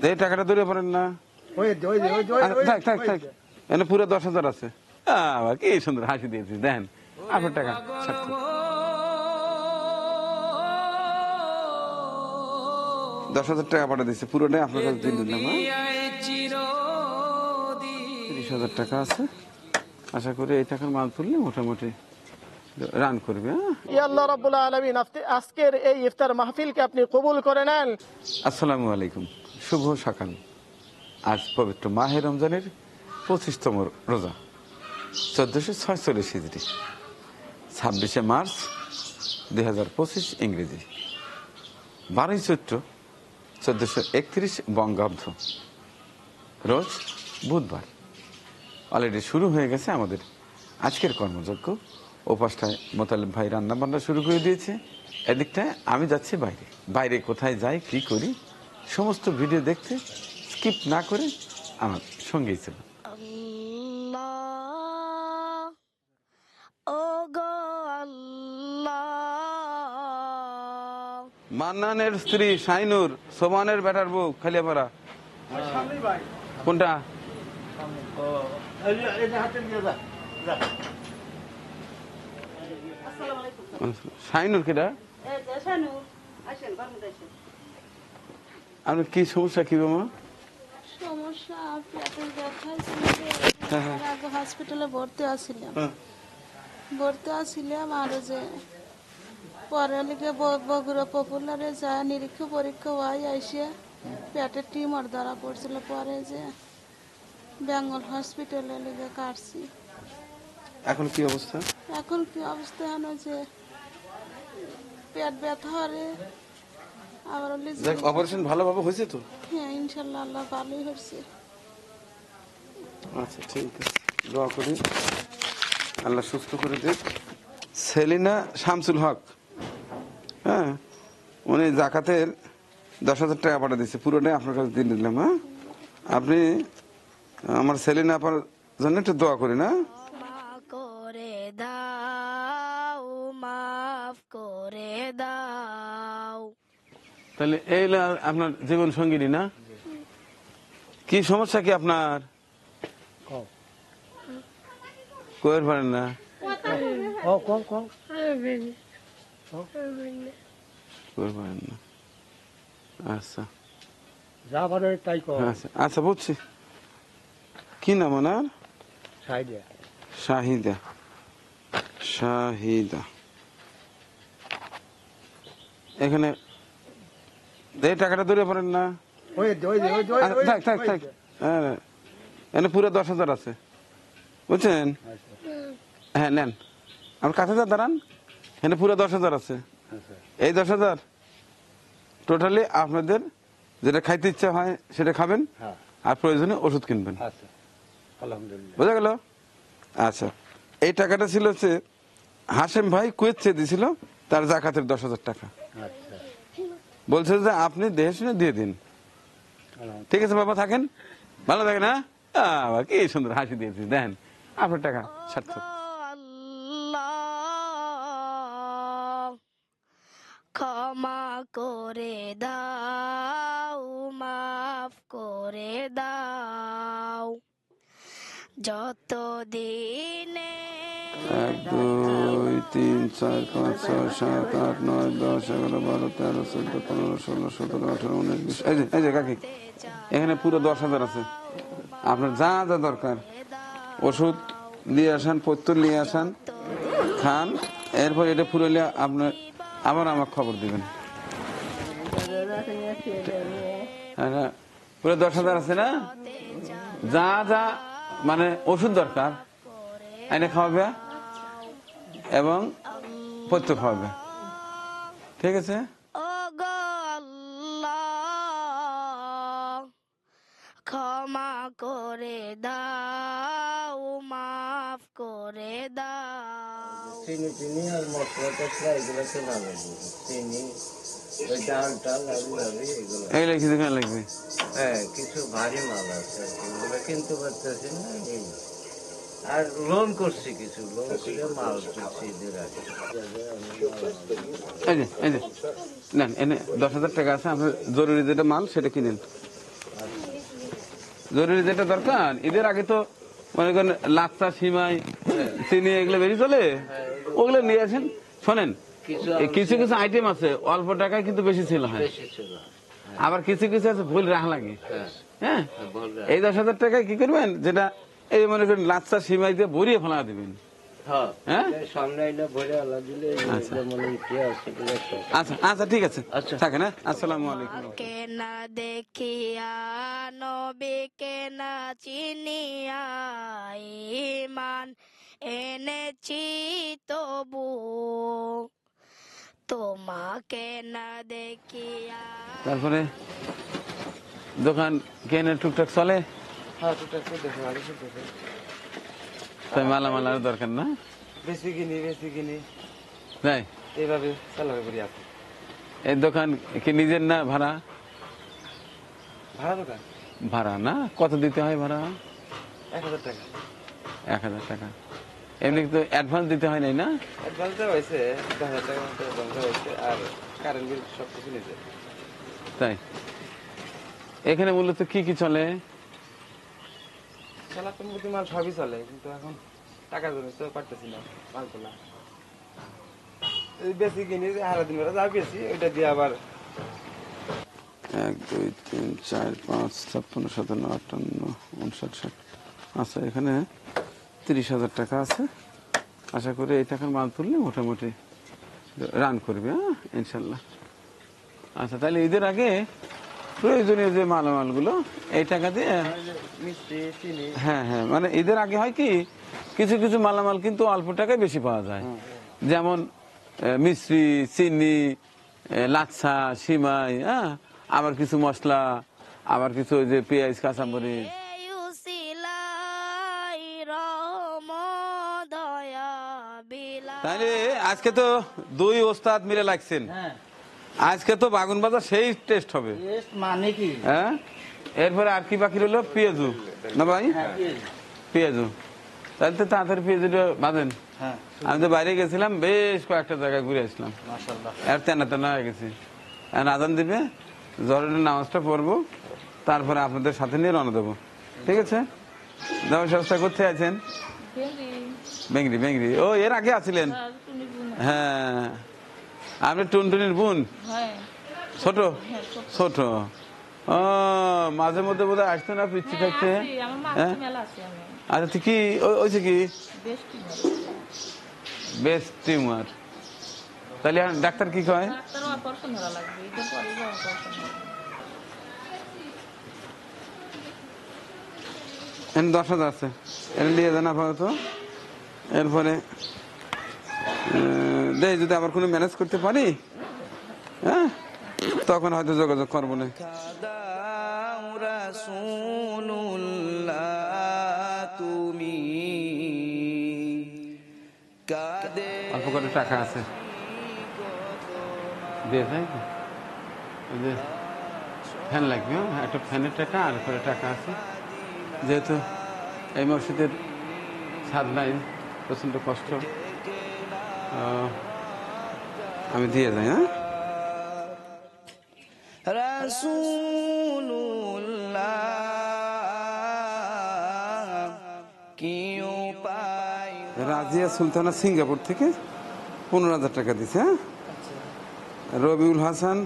এই টাকাটা ধরে পারেন না, থাক থাক থাক, এনে পুরো 10,000 আছে। আবার কি সুন্দর হাসি দিয়েছি, দেন আপনার টাকা সার্থক। 10,000 টাকা পাঠা দিচ্ছে, পুরোটাই আপনার কাছে দিয়ে দিলাম। 30,000 টাকা আছে, আশা করি এই টাকার মাল তুললে মোটামুটি রান করবে। ইয়া আল্লাহ রাব্বুল আলামিন, আজকের এই ইফতার মাহফিলকে আপনি কবুল করে নেন। আসসালামু আলাইকুম, শুভ সকাল। আজ পবিত্র মাহে রমজানের 25তম রোজা, 1446 হিজরি, 26শে মার্চ 2025 ইংরেজি, 12ই চৈত্র 1431 বঙ্গাব্দ, রোজ বুধবার। অলরেডি শুরু হয়ে গেছে আমাদের আজকের কর্মযজ্ঞ। ওপাশটায় মোতালেব ভাই রান্না বান্না শুরু করে দিয়েছে, এদিকটায় আমি যাচ্ছি বাইরে। বাইরে কোথায় যাই, কি করি, সমস্ত ভিডিও দেখতে স্কিপ না করে আমার সঙ্গেই ছিল। মান্নানের স্ত্রী শাইনুর, সোমানের বেটার বউ, খালিয়াপাড়া। কোনটা? শাইনুর কেটা? আপনার কি সমস্যা, কি বাবা? সমস্যা পেটের ব্যথা ছিল, হসপিটালে ভর্তি আছিলাম আর যে পরে লিখে বগুড়া পপুলারে যায় নিরীক্ষা পরীক্ষা হয়, আইসে পেটের টিউমার ধরা পড়ছিল। পরে যে বেঙ্গল হসপিটালে লিখে কাটছি। এখন কি অবস্থা? এখন কি অবস্থা হলো যে পেট ব্যথা হরে আবার অপারেশন ভালোভাবে হয়েছে তো? হ্যাঁ ইনশাল্লাহ, আল্লাহ ভালোই হচ্ছে। আচ্ছা ঠিক আছে, দোয়া করি আল্লাহ সুস্থ করে দেখ। সেলিনা শামসুল হক, হ্যাঁ, উনি জাকাতের 10,000 টাকা পাঠা দিচ্ছে, পুরোটাই আপনার কাছে দিয়ে দিলাম। হ্যাঁ, আপনি আমার সেলিনা আপার জন্য একটু দোয়া করি না? করে দাও, মাফ করে দাও। তাহলে এই আপনার জীবন সঙ্গিনী না? কি সমস্যা কি আপনার? কয়ের পারেন না? আচ্ছা আচ্ছা বুঝছি। কি নাম ওনার? শাহিদা। শাহিদা, এখানে এই টাকাটা ধরে পারেন না? থাক থাক থাক, এনে পুরো 10,000 আছে, বুঝছেন? হ্যাঁ নেন, আমার কাছে যা দাঁড়ান, এখানে পুরো 10,000 আছে। এই 10,000 টোটালি আপনাদের যেটা খাইতে ইচ্ছা হয় সেটা খাবেন, আর প্রয়োজনে ওষুধ কিনবেন। বোঝা গেল? আচ্ছা, এই টাকাটা ছিল হচ্ছে হাশেম ভাই কুয়েত চেয়ে দিয়েছিল, তার জাকাতের 10,000 টাকা। বলছে যে আপনি দেখে শুনে দিয়ে দিন। ঠিক আছে বাবা, থাকেন, ভালো থাকেন। হ্যাঁ, আবার কি সুন্দর হাসি দিয়েছি, দেন আপনার টাকা সার্থক। ক্ষমা করে দাও, মাফ করে দাও। যত দিনে 1 2 3 4 5 6 7 8 9 10 11 12 13 14 15 16 17 18 19 20। এই যে কাকি, এখানে পুরো 10,000 আছে। আপনার যা যা দরকার ওষুধ নিয়ে আসেন, পত্তর নিয়ে আসেন, খান, এরপর এটা ফুরাইলে আপনার আবার আমাকে খবর দিবেন। পুরো 10,000 আছে না? যা যা মানে ওষুধ দরকার এনে খাওয়াবে এবং পত্তর খাওয়াবে। ঠিক আছে? ক্ষমা করে দাও, মাফ করে দাও। চিনি আর মশলা টসলা এগুলো তো ভালো, চিনি ওই ডাল টাল এগুলো এই লিখি দেখে লাগবে। হ্যাঁ, কিছু ভারী মাল আছে এগুলো কিনতে পারতেছি না। এই আর লোন করছি, কিছু লোন করে মাল তুলছি ঈদের আগে। এই যে নেন, এনে 10,000 টাকা আছে, আপনার জরুরি যেটা মাল সেটা কিনেন। জরুরি যেটা দরকার, ঈদের আগে তো মনে করেন লাচ্চা, সিমাই, চিনি এগুলো বেরিয়ে চলে, ওগুলো নিয়ে আসেন। শোনেন, কিছু কিছু আইটেম আছে অল্প টাকায় কিন্তু বেশি ছিল, হ্যাঁ, বেশি ছিল। আবার কিছু কিছু আছে ভুল রাখা লাগে। হ্যাঁ, হ্যাঁ, বলবেন। এই 10,000 টাকায় কি করবেন, যেটা এই মনে করেন লাচ্চা, সিমাই দিয়ে ভরিয়ে ফেলা দিবেন। হ্যাঁ, হ্যাঁ? সামনে আইনা ভরে আলা দিলে যেমন ইতিহাস সেগুলো সব। আচ্ছা আচ্ছা, ঠিক আছে, আচ্ছা। থাকেন, হ্যাঁ, আসসালামু আলাইকুম। কে না দেখিয়া নবীকে না চিনিয়া ঈমান এনেছি তবু তোমাকে না দেখিয়া। তারপরে দোকান কেনে টুকটাক চলে, হ্যাঁ টুকটাক করতেছে, ভালো করতেছে। তাই মালামাল আর দরকার না, বেশি কিনি তাই এইভাবে চালাবে করি আছে। এই দোকান কি নিজের না ভাড়া? ভাড়া দোকান ভাড়া না, কত দিতে হয় ভাড়া? 1,000 টাকা। 1,000 টাকা। এমনি তো অ্যাডভান্স দিতে হয় নাই না? অ্যাডভান্স দেওয়া হয়েছে 10,000 টাকার মতো অ্যাডভান্স দেওয়া হয়েছে, আর কারেন্ট বিল সব কিছু নিজে। তাই এখানে মূলত কি কি চলে? চালাতে মুদি মাল সবই চলে, কিন্তু এখন টাকার জন্য তো পারতেছি না মাল তোলা। এই বেশি কিনি, হারা দিন বেলা যা বেশি ওইটা দিয়ে আবার 1 2 3 4 5 56 57 58 59 60। আচ্ছা, এখানে 30,000 টাকা আছে। আশা করি এই টাকার মাল তুললে মোটামুটি রান করবে, হ্যাঁ, ইনশাল্লাহ। আচ্ছা, তাহলে ঈদের আগে প্রয়োজনীয় যে মালামালগুলো এই টাকা দিয়ে, মিষ্টি চিনি। হ্যাঁ হ্যাঁ, মানে ঈদের আগে হয় কি, কিছু কিছু মালামাল কিন্তু অল্প টাকায় বেশি পাওয়া যায়, যেমন মিষ্টি, চিনি, লাচ্ছা, সিমাই, হ্যাঁ, আবার কিছু মশলা, আবার কিছু ওই যে পেঁয়াজ, কাঁচামরিচ। এই উসিলাই রহমদয়া বিলা। তাহলে আজকে তো 2 ওস্তাদ মিলে লাগছেন, আজকে তো বাগুন বাজার সেই টেস্ট হবে, মানে কি? হ্যাঁ। এরপরে আর কি বাকি রইলো? পেঁয়াজু না ভাই? পেঁয়াজু, তাহলে তো তাড়াতাড়ি পেঁয়াজুটা বাঁধেন। আমি তো বাইরে গেছিলাম, বেশ কয়েকটা জায়গায় ঘুরে আসলাম, আর তেনা তেনা হয়ে গেছি। এখন আজান দিবে, জরুরি নামাজটা পড়বো, তারপরে আপনাদের সাথে নিয়ে রওনা দেবো, ঠিক আছে? যাওয়ার ব্যবস্থা করতে আছেন? বেংরি বেংরি, ও এর আগে আছিলেন? হ্যাঁ, আপনি টুনটুনির বোন? ছোট ছোট, ও মাঝে মধ্যে বোধ হয় আসতো না পিচ্ছি থাকতে, হ্যাঁ? আচ্ছা, তুই কি ওইছে কি বেস্ট টিউমার? তাহলে এখন ডাক্তার কি কয়? এখন 10,000 আছে, এটা নিয়ে যান আপাতত। এরপরে দেখ যদি আবার কোনো ম্যানেজ করতে পারি, হ্যাঁ, তখন হয়তো যোগাযোগ করবো না। তুমি অল্প করে টাকা আছে, দিয়ে যাই তো। ওই যে ফ্যান লাগবে, হ্যাঁ, একটা ফ্যানের টাকা আর করে টাকা আছে, যেহেতু এই মসজিদের ছাদ নাই, প্রচণ্ড কষ্ট, আমি দিয়ে যাই। হ্যাঁ, রাজিয়া সুলতানা সিঙ্গাপুর থেকে 15,000 টাকা দিছে। হ্যাঁ, রবিউল হাসান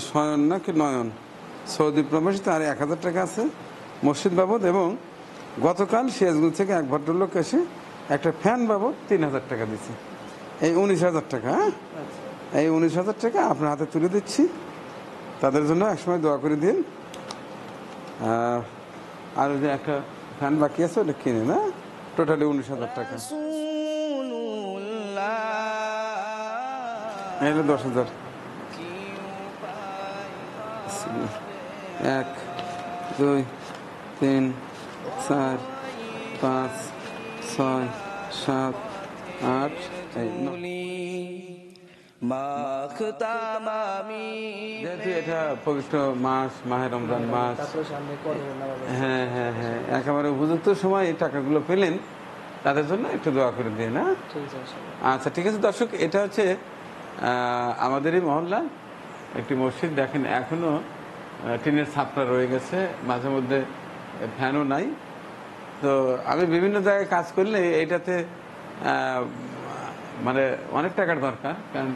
শয়ন নাকি নয়ন সৌদি প্রবাসী, তার 1,000 টাকা আছে মসজিদ বাবদ, এবং গতকাল সিরাজগঞ্জ থেকে এক ভদ্রলোক এসে একটা ফ্যান বাবদ 3,000 টাকা দিচ্ছে। এই 19,000 টাকা, হ্যাঁ, এই 19,000 টাকা আপনার হাতে তুলে দিচ্ছি, তাদের জন্য একসময় দোয়া করে দিন। আর ওই যে একটা ফ্যান বাকি আছে, ওটা কিনে না, টোটালি 19,000 টাকা। এই হলো 10,000। 1 2 3 4 5 6 7 8 এই 9। যেহেতু এটা পবিত্র মাস, মাহে রমজান মাস, হ্যাঁ হ্যাঁ হ্যাঁ, একেবারে উপযুক্ত সময় এই টাকাগুলো পেলেন, তাদের জন্য একটু দোয়া করে দিয়ে না। আচ্ছা, ঠিক আছে দর্শক, এটা হচ্ছে আমাদেরই মহল্লা একটি মসজিদ। দেখেন এখনো টিনের ছাপটা রয়ে গেছে, মাঝে মধ্যে ফ্যানও নাই। তো আমি বিভিন্ন জায়গায় কাজ করলে এইটাতে মানে অনেক টাকার দরকার, কারণ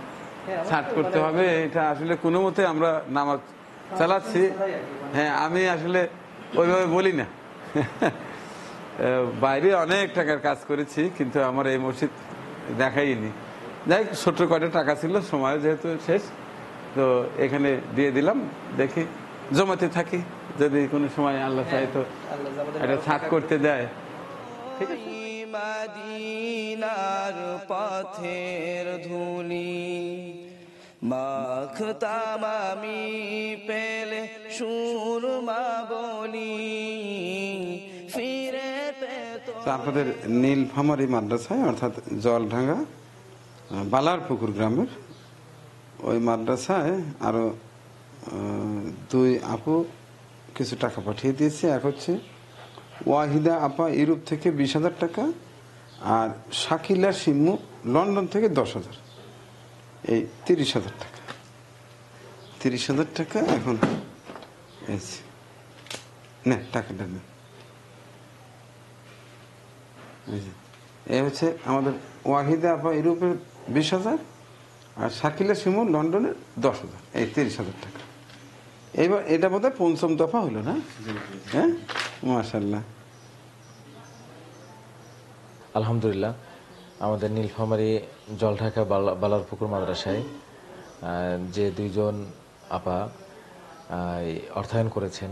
ছাদ করতে হবে। এটা আসলে কোনো মতে আমরা নামাজ চালাচ্ছি। হ্যাঁ, আমি আসলে ওইভাবে বলি না। বাইরে অনেক টাকার কাজ করেছি, কিন্তু আমার এই মসজিদ দেখাইনি। যাই ছোট্ট কয়টা টাকা ছিল, সময় যেহেতু শেষ, তো এখানে দিয়ে দিলাম। দেখি জমাতে থাকি, যদি কোনো সময় আল্লাহ চাই তো এটা ছাদ করতে দেয়। ঠিক আছে। মদিনার পথের ধুলি মাখতাম আমি পেলে সুরমা বলি ফিরে পেত। তো আপনাদের নীলফামারী মাদ্রাসায়, অর্থাৎ জলঢাঙ্গা বালারপুকুর গ্রামের ওই মাদ্রাসায় আরো 2 আপু কিছু টাকা পাঠিয়ে দিয়েছে। এক হচ্ছে ওয়াহিদা আপা ইউরোপ থেকে 20,000 টাকা, আর শাকিলা শিমু লন্ডন থেকে 10,000, এই 30,000 টাকা। 30,000 টাকা এখন না, টাকাটা না, এই হচ্ছে আমাদের ওয়াহিদা আপা ইউরোপের 20,000, আর শাকিলা শিমু লন্ডনের 10,000, এই 30,000 টাকা। এইবার এটা বোধহয় 5ম দফা হলো না? হ্যাঁ, মাশাআল্লাহ। আলহামদুলিল্লাহ, আমাদের নীলফামারী জলঢাকা বালারপুকুর মাদ্রাসায় যে 2জন আপা অর্থায়ন করেছেন,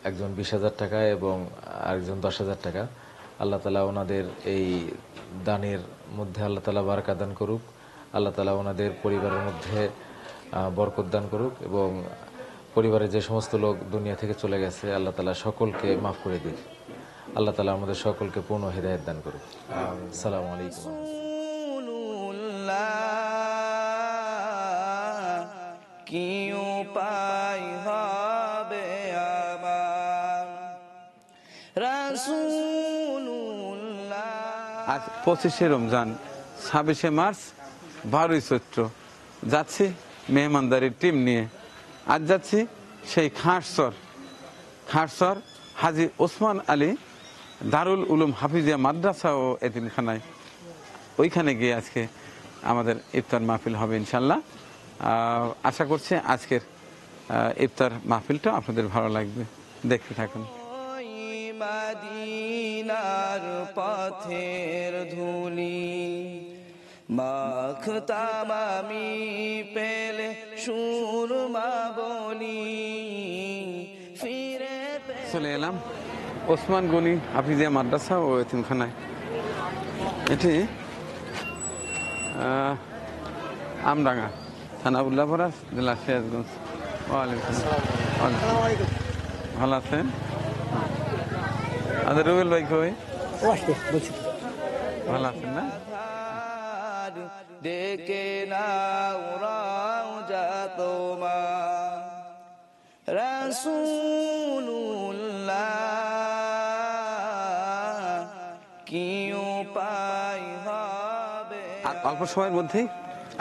একজন 20,000 টাকা এবং আরেকজন 10,000 টাকা, আল্লাহ তাআলা ওনাদের এই দানের মধ্যে আল্লাহ তাআলা বারাকা দান করুক, আল্লাহ তাআলা ওনাদের পরিবারের মধ্যে বরকত দান করুক, এবং পরিবারের যে সমস্ত লোক দুনিয়া থেকে চলে গেছে আল্লাহ তাআলা সকলকে মাফ করে দিক। আল্লাহ তাআলা আমাদের সকলকে পূর্ণ হিদায়াত দান করুক। আসসালামু আলাইকুম। কি উপায় হবে আমার রাসূলুল্লাহ। আজ 25শে রমজান, 26শে মার্চ, 12ই চৈত্র। যাচ্ছি মেহমানদারির টিম নিয়ে। আজ যাচ্ছি সেই খাসচর হাজী ওসমান আলী দারুল উলুম হাফিজিয়া মাদ্রাসা ও এতিমখানায়। ওইখানে গিয়ে আজকে আমাদের ইফতার মাহফিল হবে ইনশাল্লাহ। আশা করছি আজকের ইফতার মাহফিলটা আপনাদের ভালো লাগবে, দেখতে থাকুন। মদিনার পথের ধুলি মাখতাম আমি পেলে সুরমা বলি ফিরে চলে এলাম ওসমান গনি হাফিজিয়া মাদ্রাসা ও এতিমখানায়। এটি আমডাঙ্গা, থানা উল্লাপাড়া, জেলা সিরাজগঞ্জ। ওয়ালাইকুম আসসালাম। ভালো আছেন? আমাদের রুবেল ভাই কই? ভালো আছেন না? ডেকে নাও রওজা তোমার রাসূলুল্লাহ, কি উপায় হবে। আর অল্প সময়ের মধ্যেই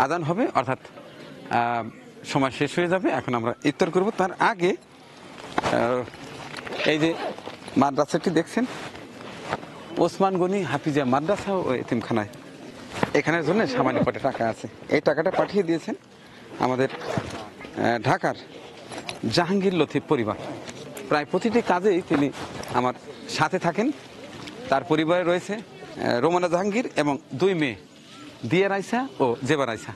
আজান হবে, অর্থাৎ সময় শেষ হয়ে যাবে। এখন আমরা ইফতার করব। তার আগে এই যে মাদ্রাসাটি দেখছেন, ওসমান গনি হাফিজিয়া মাদ্রাসা ও এতিমখানায়, এখানের জন্য সামান্য কটা টাকা আছে। এই টাকাটা পাঠিয়ে দিয়েছেন আমাদের ঢাকার জাহাঙ্গীর লতিফ পরিবার। প্রায় প্রতিটি কাজেই তিনি আমার সাথে থাকেন। তার পরিবারে রয়েছে রোমানা জাহাঙ্গীর এবং 2 মেয়ে, দিয়া রাইসা ও জেবা রাইসা।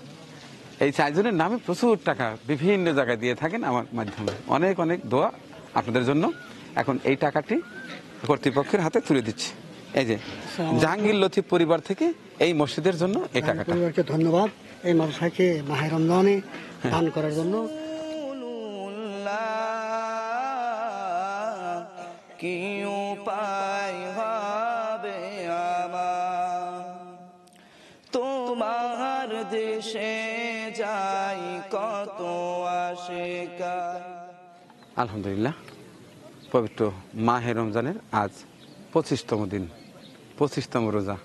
এই 4 জনের নামে প্রচুর টাকা বিভিন্ন জায়গায় দিয়ে থাকেন আমার মাধ্যমে। অনেক অনেক দোয়া আপনাদের জন্য। এখন এই টাকাটি কর্তৃপক্ষের হাতে তুলে দিচ্ছি। এই যে জাহাঙ্গীর লতিফ পরিবার থেকে এই মসজিদের জন্য এই টাকাটা। পরিবারকে ধন্যবাদ এই মাদ্রাসাকে মাহে রমজানে দান করার জন্য। কি উপায় হবে আমার তোমার দেশে যাই কত আশিকা। আলহামদুলিল্লাহ, পবিত্র মাহে রমজানের আজ 25তম দিন, 25তম রোজা।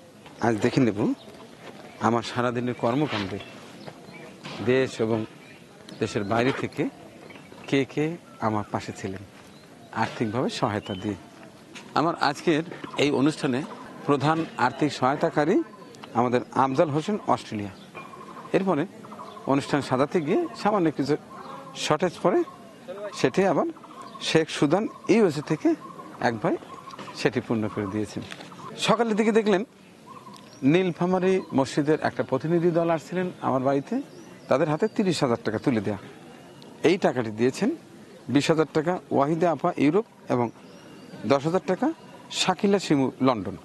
আজ দেখে নেব আমার সারাদিনের কর্মকাণ্ডে দেশ এবং দেশের বাইরে থেকে কে কে আমার পাশে ছিলেন আর্থিকভাবে সহায়তা দিয়ে। আমার আজকের এই অনুষ্ঠানে প্রধান আর্থিক সহায়তাকারী আমাদের আফজাল হোসেন, অস্ট্রেলিয়া। এরপরে অনুষ্ঠান সাজাতে গিয়ে সামান্য কিছু শর্টেজ পরে সেটি আবার শেখ সুদান ইউএসএ থেকে এক ভাই সেটি পূর্ণ করে দিয়েছেন। সকালের দিকে দেখলেন নীলফামারী মসজিদের একটা প্রতিনিধি দল আসছিলেন আমার বাড়িতে, তাদের হাতে 30,000 টাকা তুলে দেওয়া। এই টাকাটি দিয়েছেন 20,000 টাকা ওয়াহিদা আপা ইউরোপ এবং 10,000 টাকা শাকিলা শিমু লন্ডন।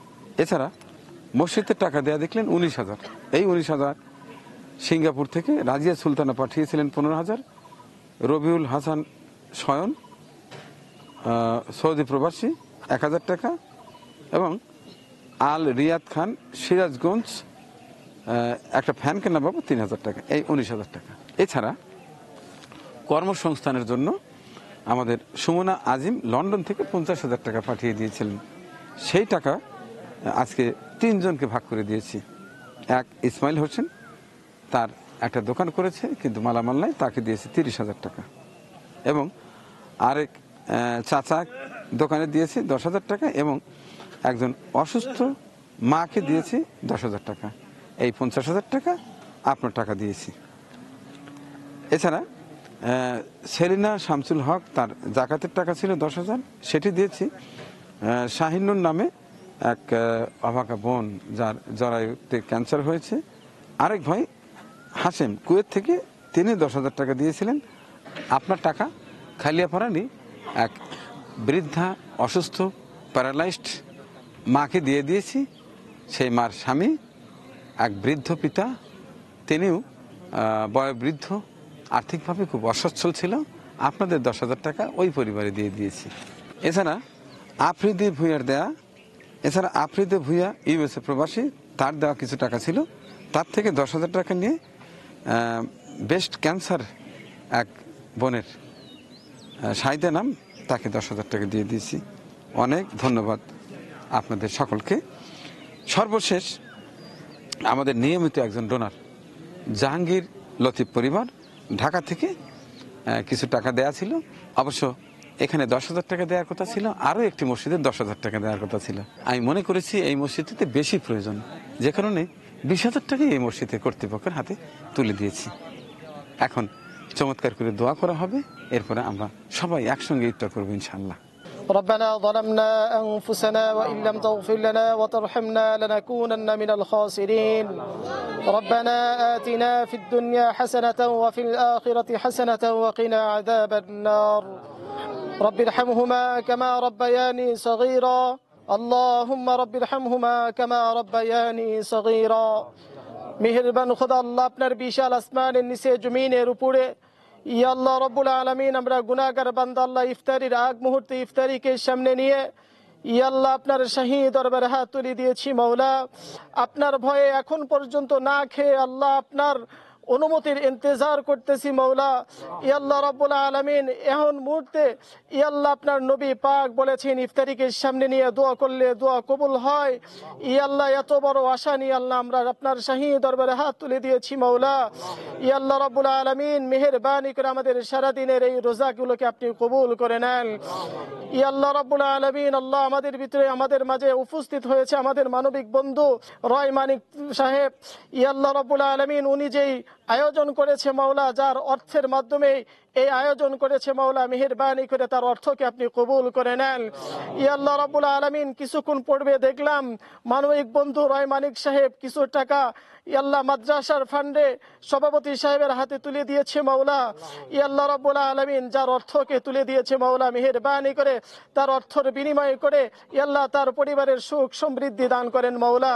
এছাড়া মসজিদের টাকা দেয়া দেখলেন 19,000। এই 19,000 সিঙ্গাপুর থেকে রাজিয়া সুলতানা পাঠিয়েছিলেন 15,000, রবিউল হাসান শয়ন সৌদি প্রবাসী 1,000 টাকা এবং আল রিয়াদ খান সিরাজগঞ্জ একটা ফ্যান কেনা বাবু 3,000 টাকা, এই 19,000 টাকা। এছাড়া কর্মসংস্থানের জন্য আমাদের সুমনা আজিম লন্ডন থেকে 50,000 টাকা পাঠিয়ে দিয়েছিলেন। সেই টাকা আজকে 3 জনকে ভাগ করে দিয়েছি। এক ইসমাইল হোসেন, তার একটা দোকান করেছে কিন্তু মালামাল নাই, তাকে দিয়েছি 30,000 টাকা এবং আরেক চাচা দোকানে দিয়েছি 10,000 টাকা এবং একজন অসুস্থ মাকে দিয়েছি 10,000 টাকা। এই 50,000 টাকা আপনার টাকা দিয়েছি। এছাড়া সেলিনা শামসুল হক, তার জাকাতের টাকা ছিল 10,000, সেটি দিয়েছি। শাহিনুর নামে এক অভাগা বোন, যার জরায়ুতে ক্যান্সার হয়েছে, আরেক ভাই হাসেম কুয়েত থেকে, তিনি 10,000 টাকা দিয়েছিলেন। আপনার টাকা খালিয়াপাড়ানি এক বৃদ্ধা অসুস্থ প্যারালাইজড মাকে দিয়ে দিয়েছি। সেই মার স্বামী এক বৃদ্ধ পিতা, তিনিও বয়োবৃদ্ধ, আর্থিকভাবে খুব অসচ্ছল ছিল, আপনাদের 10,000 টাকা ওই পরিবারে দিয়ে দিয়েছি। এছাড়া আফ্রিদি ভুঁইয়ার দেয়া, এছাড়া আফ্রিদি ভুঁইয়া ইউএসএ প্রবাসী, তার দেওয়া কিছু টাকা ছিল, তার থেকে 10,000 টাকা নিয়ে বেস্ট ক্যান্সার এক বোনের সাইদা নাম, তাকে 10,000 টাকা দিয়ে দিয়েছি। অনেক ধন্যবাদ আপনাদের সকলকে। সর্বশেষ আমাদের নিয়মিত একজন ডোনার জাহাঙ্গীর লতিফ পরিবার, ঢাকা থেকে কিছু টাকা দেয়া ছিল। অবশ্য এখানে 10,000 টাকা দেওয়ার কথা ছিল, আরও একটি মসজিদে 10,000 টাকা দেওয়ার কথা ছিল। আমি মনে করেছি এই মসজিদটিতে বেশি প্রয়োজন, যে কারণে 20,000 টাকাই এই মসজিদের কর্তৃপক্ষের হাতে তুলে দিয়েছি। এখন চমৎকার করে দোয়া করা হবে, এরপরে আমরা সবাই একসঙ্গে ইফতার করবো ইনশাআল্লাহ। ربنا ظلمنا أنفسنا وإن لم تغفر لنا وترحمنا لنكونن من الخاسرين. ربنا آتنا في الدنيا حسنة وفي الآخرة حسنة وقنا عذاب النار. رب ارحمهما كما ربياني صغيرا. اللهم رب ارحمهما كما ربياني صغيرا. মেহেরবান খোদা আল্লাহ, আপনার বিশাল আসমানের নিচে জমিনের উপরে ইয়া আল্লাহ রব্বুল আলামিন, আমরা গুনাহগার বান্দা আল্লাহ ইফতারির আগ মুহূর্তে ইফতারিকে সামনে নিয়ে ইয়া আল্লাহ আপনার শাহী দরবারে হাত তুলে দিয়েছি মাওলা। আপনার ভয়ে এখন পর্যন্ত না খেয়ে আল্লাহ আপনার অনুমতির ইন্তজার করতেছি মাওলা। ইয়া আল্লাহ রব্বুল আলামিন, এখন মুহূর্তে ইয়া আল্লাহ আপনার নবী পাক বলেছেন ইফতারিকে সামনে নিয়ে দোয়া করলে দোয়া কবুল হয়। ইয়া আল্লাহ এত বড় আশা নিয়ে আল্লাহ আমরা আপনার শাহী দরবারে হাত তুলে দিয়েছি মাওলা। ইয়া আল্লাহ রব্বুল আলামিন, মেহেরবানি করে আমাদের সারাদিনের এই রোজাগুলোকে আপনি কবুল করে নেন। ইয়া আল্লাহ রব্বুল আলামিন, আল্লাহ আমাদের ভিতরে আমাদের মাঝে উপস্থিত হয়েছে আমাদের মানবিক বন্ধু রয় মানিক সাহেব। ইয়া আল্লাহ রব্বুল আলামিন, উনি যেই আয়োজন করেছে মাওলা, যার অর্থের মাধ্যমে এই আয়োজন করেছে মাওলা, মেহেরবানি করে তার অর্থকে আপনি কবুল করে নেন। ইয়া আল্লাহ রাব্বুল আলামিন, কিছুক্ষণ পূর্বে দেখলাম মানবিক বন্ধু রয় মানিক সাহেব কিছু টাকা ইয়া আল্লাহ মাদ্রাসার ফান্ডে সভাপতি সাহেবের হাতে তুলে দিয়েছে মাওলা। ইয়া আল্লাহ রাব্বুল আলামিন, যার অর্থকে তুলে দিয়েছে মাওলা, মেহেরবানি করে তার অর্থের বিনিময় করে ইয়া আল্লাহ তার পরিবারের সুখ সমৃদ্ধি দান করেন মাওলা।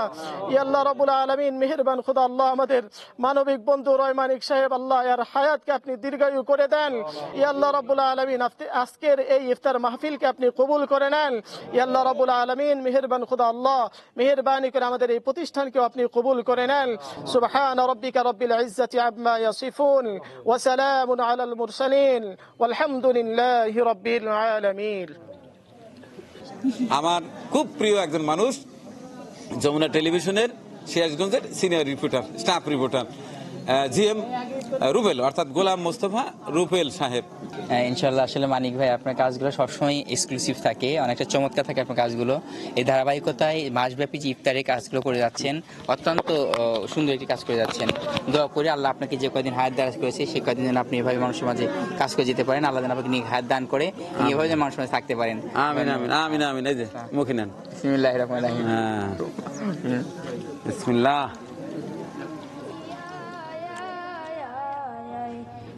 ইয়া আল্লাহ রাব্বুল আলামিন, মেহেরবান খোদা আল্লাহ, আমাদের মানবিক বন্ধু রয় মানিক সাহেব আল্লাহ এর হায়াতকে আপনি দীর্ঘায়ু করে দেন। ইয়া আল্লাহ রাব্বুল আলামিন, আজকের এই ইফতার মাহফিলকে আপনি কবুল করে নেন। ইয়া আল্লাহ রাব্বুল আলামিন, মেহেরবান খোদা আল্লাহ, মেহেরবানি করে আমাদের এই প্রতিষ্ঠানকেও আপনি কবুল করে নেন। সুবহান রাব্বিকা রাব্বিল ইজ্জাতি আম্মা ইয়াসিফুন ওয়া সালামুন আলাল মুরসালিন ওয়ালহামদুলিল্লাহি রাব্বিল আলামিন। আমার খুব প্রিয় একজন মানুষ, যমুনা টেলিভিশনের সিরাজগঞ্জের senior reporter, staff reporter GM Rubel অর্থাৎ গোলাম মোস্তফা রুবেল সাহেব। ইনশাল্লাহ আসলে মানিক ভাই আপনার কাজগুলো সবসময় এক্সক্লুসিভ থাকে, অনেকটা চমৎকার থাকে আপনার কাজগুলো। এই ধারাবাহিকতায় মাসব্যাপী যে ইফতারের কাজগুলো করে যাচ্ছেন, অত্যন্ত সুন্দর একটি কাজ করে যাচ্ছেন। দোয়া করি আল্লাহ আপনাকে যে কয়দিন হায়াত দারাজ করেছে সেই কয়দিন যেন আপনি এভাবে মানুষের মাঝে কাজ করে যেতে পারেন, আল্লাহ যেন আপনাকে নিয়ে হায়াত দান করে এভাবে যেন মানুষের মাঝে থাকতে পারেন। আমিন আমিন আমিন আমিন। এই যে মুখে নেন। বিসমিল্লাহির রহমানির রহিম। বিসমিল্লাহ।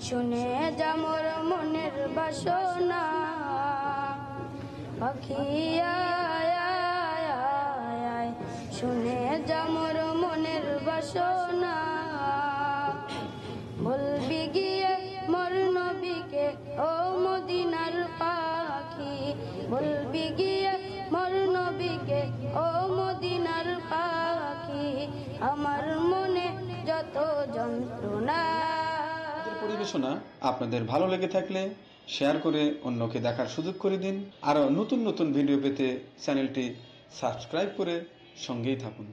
শুনে যা মোর মনের বাসনা পাখি আয় আয় আয়, শুনে যা মোর মনের বাসনা বলবি গিয়ে মোর নবীকে ও মদিনার পাখি, বলবি গিয়ে মোর নবীকে ও মদিনার পাখি, আমার মনে যত যন্ত্রণা। পরিবেশনা আপনাদের ভালো লেগে থাকলে শেয়ার করে অন্যকে দেখার সুযোগ করে দিন। আরও নতুন নতুন ভিডিও পেতে চ্যানেলটি সাবস্ক্রাইব করে সঙ্গেই থাকুন।